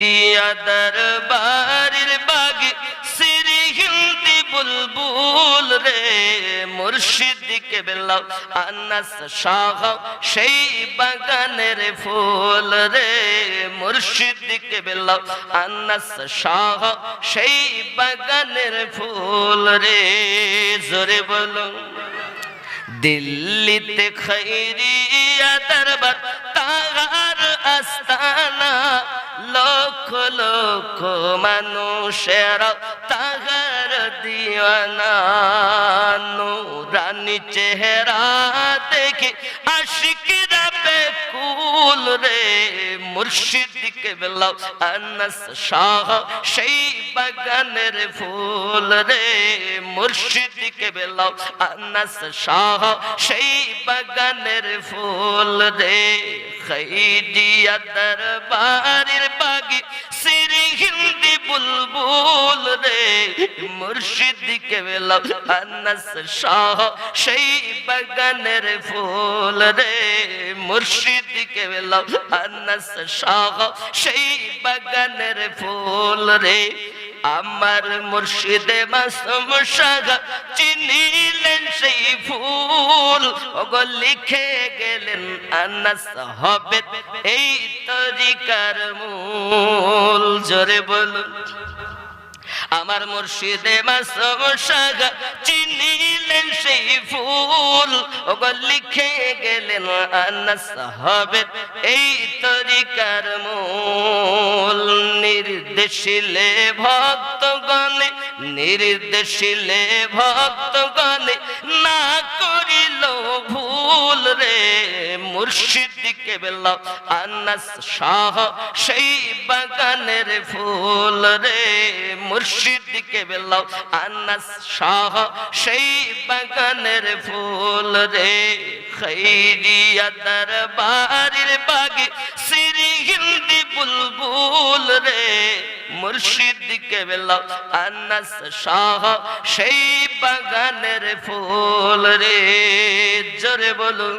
দিয়া দরবারের বাগে সিরি হিন্দি বুলবুল রে মুর্শিদ কেবলা আনাস শাহ সেই বাগানের ফুল রে মুর্শিদ কেবলা আনাস শাহ সেই বাগানের ফুল রে জোরে বলো দিল্লিতে খৈরিয়া দরবার তাহার আস্তানা লক্ষ লক্ষ মানুষের তাহার দিওয়ানা নূরানি চেহারা দেখে আশিকরা বেকুল রে মুর্শিদ কেবলা আনাস শাহ সেই বাগানের ফুল রে মুর্শিদ কেবলা আনাস শাহ সেই বাগানের ফুল রে খৈরিয়া দরবারের বাগে সিরি হিন্দি বুলবুল রে মুর্শিদ কেবলা আনাস শাহ সেই বাগানের ফুল রে মুর্শিদ কেবলা আনাস শাহ সেই বাগানের ফুল রে আমার মুর্শিদে মাসুম শাহ চিনিলেন সেই ফুল ওগো লিখে গেলেন আনাস হবে এই তরিকার মূল জোরে বলুন আমার মুর্শিদে মাসুম শাহ চিনিলেন সেই ফুল ওগো লিখে গেলেন আনাস হবে এই তরিকার মূল নির্দেশিলে ভক্তগণে নির্দেশিলে ভক্তগণে না করিল ভুল রে মুর্শিদ কেবলা আনাস শাহ সেই বাগানের ফুল রে মুর্শিদ কেবলা আনাস শাহ সেই বাগানের ফুল রে খৈরিয়া দরবারের বাগে সিরি হিন্দি বুলবুল রে মুর্শিদ কেবলা আনাস শাহ সেই বাগানের ফুল রে জোরে বলুন।